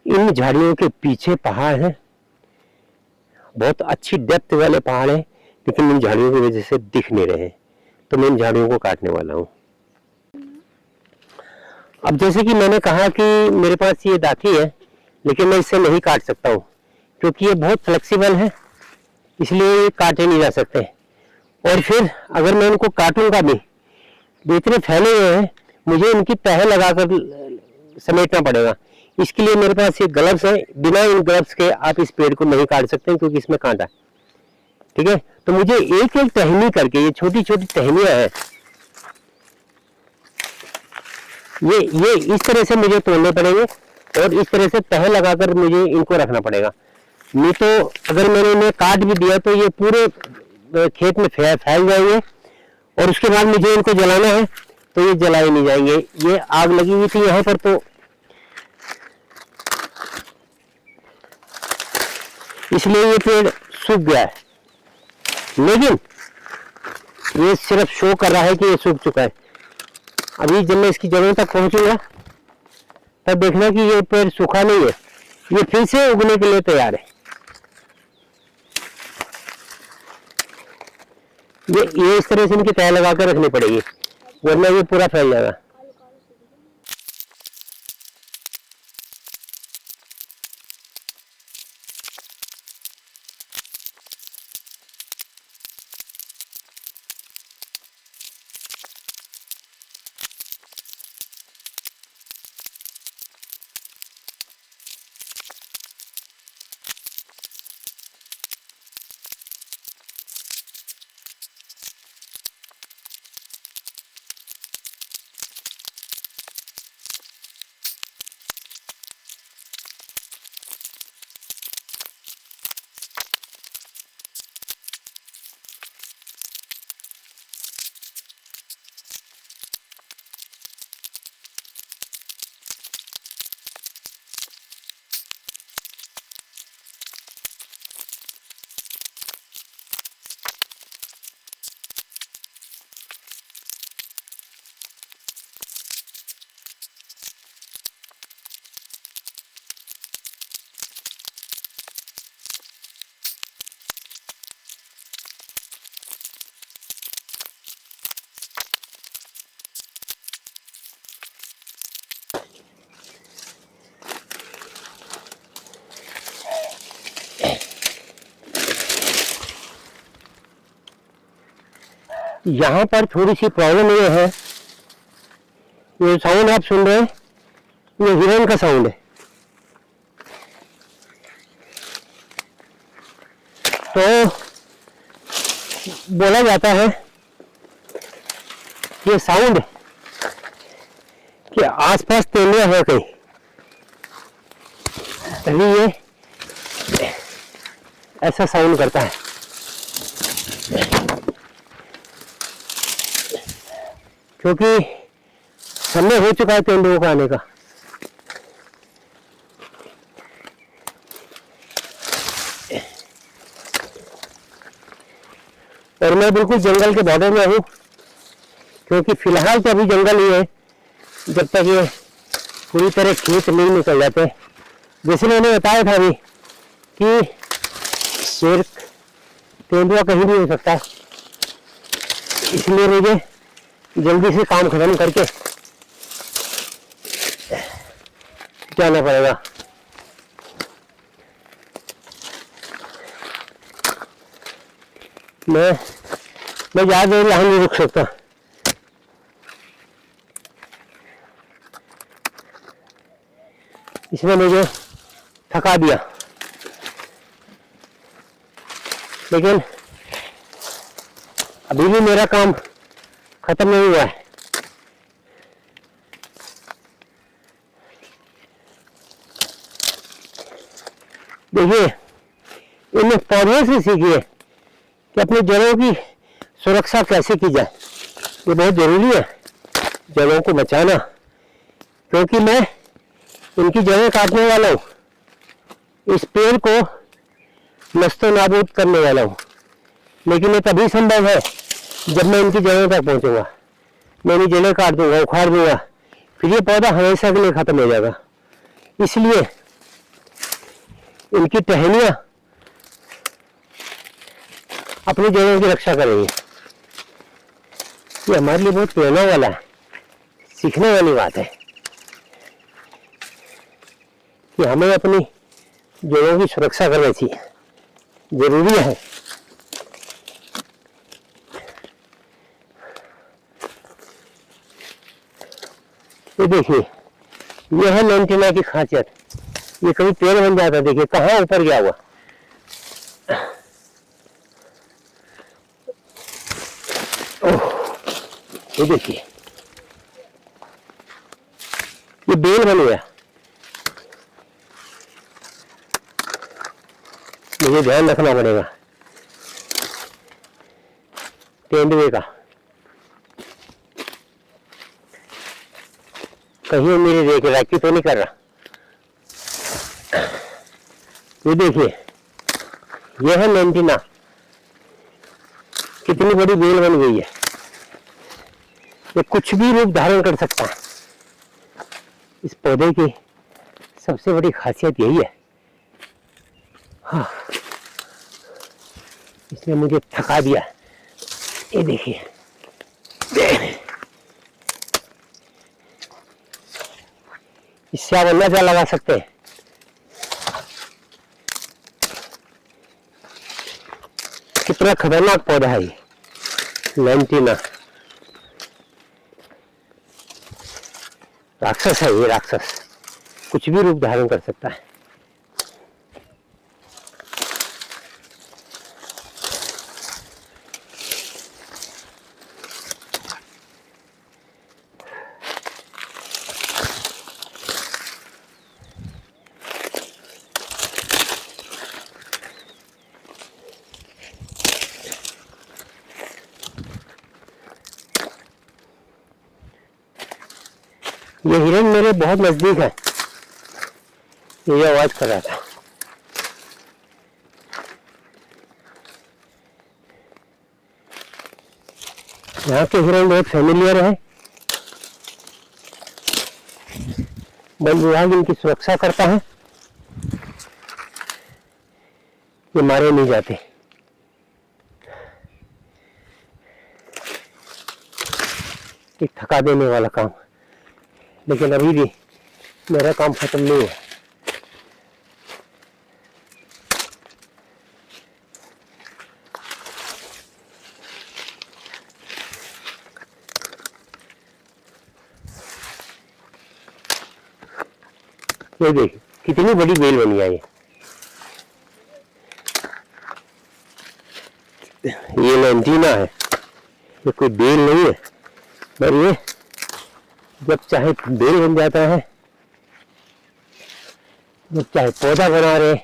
इन झाड़ियों के पीछे पहाड़ है, बहुत अच्छी डेप्थ वाले पहाड़ है, लेकिन इन झाड़ियों की वजह से दिख नहीं रहे, तो मैं इन झाड़ियों को काटने वाला हूँ। अब जैसे कि मैंने कहा कि मेरे पास ये दाती है, लेकिन मैं इसे नहीं काट सकता हूँ क्योंकि ये बहुत फ्लेक्सिबल है, इसलिए ये काटे नहीं जा सकते। और फिर अगर मैं इनको काटूंगा भी, इतने फैले हुए हैं, मुझे इनकी तह लगाकर समेटना पड़ेगा। इसके लिए मेरे पास ये ग्लव्स है, बिना इन ग्लव्स के आप इस पेड़ को नहीं काट सकते क्योंकि इसमें कांटा है। ठीक है, तो मुझे एक एक टहनी करके, ये छोटी छोटी टहनियां हैं, ये इस तरह से मुझे तोड़ने पड़ेंगे और इस तरह से तह लगाकर मुझे इनको रखना पड़ेगा। नहीं तो अगर मैंने इन्हें काट भी दिया तो ये पूरे खेत में फैल जाएंगे और उसके बाद मुझे इनको जलाना है तो ये जलाए नहीं जाएंगे। ये आग लगी हुई थी यहाँ पर, तो इसलिए ये पेड़ सूख गया है, लेकिन ये सिर्फ शो कर रहा है कि ये सूख चुका है। अभी जब मैं इसकी जड़ों तक पहुंचूंगा तब देखना कि ये पेड़ सूखा नहीं है, ये फिर से उगने के लिए तैयार है। ये इस तरह से इनकी तह लगा कर रखनी पड़ेगी, वरना ये पूरा फैल जाएगा। यहाँ पर थोड़ी सी प्रॉब्लम ये है, ये साउंड आप सुन रहे हैं, ये हिरन का साउंड है। तो बोला जाता है ये साउंड कि आसपास तेंदुआ है कहीं, तभी ये ऐसा साउंड करता है। क्योंकि समय हो चुका है तेंदुओं का आने का। और मैं बिल्कुल जंगल के बॉर्डर में हूँ, क्योंकि फिलहाल तो अभी जंगल ही है, जब तक ये पूरी तरह खेत नहीं निकल जाते। जैसे मैंने बताया था अभी कि शेर तेंदुआ कहीं भी हो सकता है, इसलिए मुझे जल्दी से काम खत्म करके जाना पड़ेगा। मैं ज्यादा देर यहाँ नहीं रुक सकता। इसने मुझे थका दिया, लेकिन अभी भी मेरा काम खत्म नहीं हुआ है। देखिए, इन पौधों से सीखिए कि अपनी जड़ों की सुरक्षा कैसे की जाए। ये बहुत जरूरी है जड़ों को बचाना, क्योंकि मैं इनकी जड़ें काटने वाला हूँ, इस पेड़ को नस्तो नाबूद करने वाला हूँ। लेकिन ये तभी संभव है जब मैं इनकी जड़ों तक पहुंचूंगा। मैं इनकी जड़ें काट दूंगा, उखाड़ दूंगा, फिर ये पौधा हमेशा के लिए खत्म हो जाएगा। इसलिए इनकी टहनियां अपनी जड़ों की रक्षा करेंगी। ये हमारे लिए बहुत प्रेरणा वाला है, सीखने वाली बात है कि हमें अपनी जड़ों की सुरक्षा करनी चाहिए, जरूरी है। ये देखिए, ये है लेंटिना की खासियत। ये कभी पेड़ बन जाता है, देखिए कहाँ ऊपर गया हुआ। ओह, ये देखिए, ये बेल बन गया। मुझे ध्यान रखना पड़ेगा तेंदुए का, कहीं मेरी रेख राखी तो नहीं कर रहा। ये देखिए, यह है लेंटिना, कितनी बड़ी बेल बन गई है। ये कुछ भी रूप धारण कर सकता है। इस पौधे की सबसे बड़ी खासियत यही है। हाँ, इसने मुझे थका दिया। ये देखिए, इससे आप अंदाजा लगा सकते हैं कितना खतरनाक पौधा है ये लेंटिना। राक्षस है ये, राक्षस कुछ भी रूप धारण कर सकता है। ये हिरन मेरे बहुत नजदीक है, ये आवाज कर रहा था। यहाँ के हिरन बहुत फैमिलियर है। वन विभाग इनकी सुरक्षा करता है, ये मारे नहीं जाते। एक थका देने वाला काम, लेकिन अभी भी मेरा काम खत्म नहीं है। ये देखिए, कितनी बड़ी बेल बनी है ये लेंटिना है, ये कोई बेल नहीं है, पर ये जब चाहे बेल बन जाता है, जब चाहे पौधा बना रहे।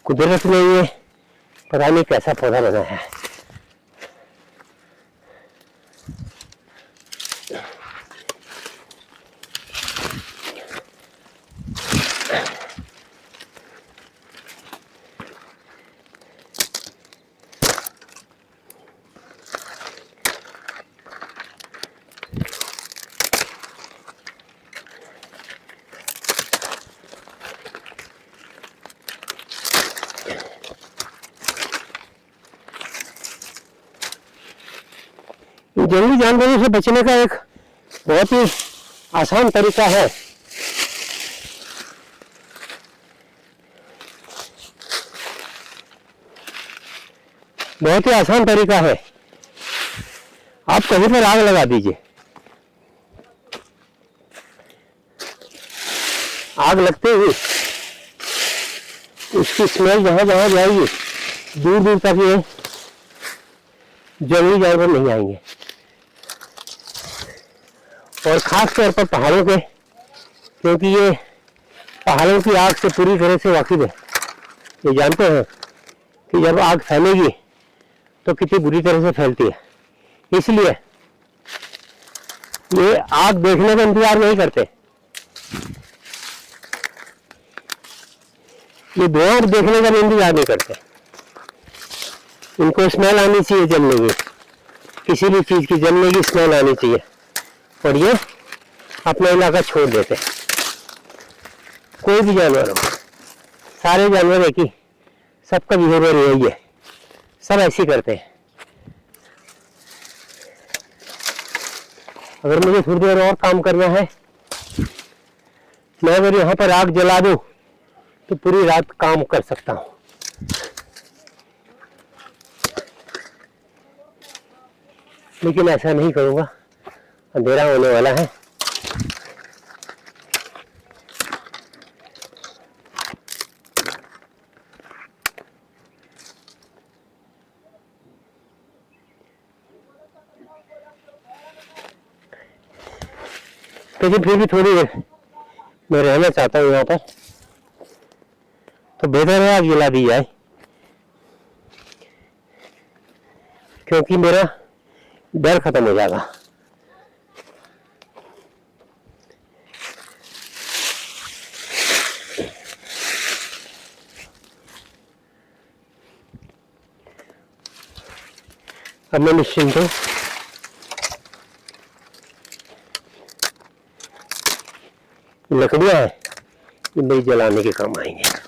कुदरत ने ये पता नहीं कैसा पौधा बनाया है। जंगली जानवरों से बचने का एक बहुत ही आसान तरीका है। बहुत ही आसान तरीका है, आप कहीं पर आग लगा दीजिए। आग लगते ही उसकी स्मेल जहां जहां जाएगी, दूर दूर तक ये जंगली जानवर नहीं आएंगे। और खास तौर पर पहाड़ों के, क्योंकि ये पहाड़ों की आग से पूरी तरह से वाकिफ है। ये जानते हैं कि जब आग फैलेगी तो कितनी बुरी तरह से फैलती है, इसलिए ये आग देखने का इंतजार नहीं करते। ये धुआं देखने का इंतजार नहीं करते। इनको स्मेल आनी चाहिए जलने की, किसी भी चीज की जलने की स्मेल आनी चाहिए। और ये अपना इलाका छोड़ देते हैं। कोई भी जानवर हो, सारे जानवर एक ही, सबका बिहेवियर यही है, सब ऐसे ही करते हैं। अगर मुझे थोड़ी देर और काम करना है, मैं अगर यहाँ पर आग जला दूं तो पूरी रात काम कर सकता हूँ, लेकिन ऐसा नहीं करूँगा, अंधेरा होने वाला है। लेकिन फिर भी थोड़ी देर मैं रहना चाहता हूँ यहाँ पर, तो बेहतर है आग जला दी जाए, क्योंकि मेरा डर खत्म हो जाएगा। अब मैं निश्चिंत हूँ। लकड़ियाँ हैं, ये मेरी जलाने के काम आएंगे।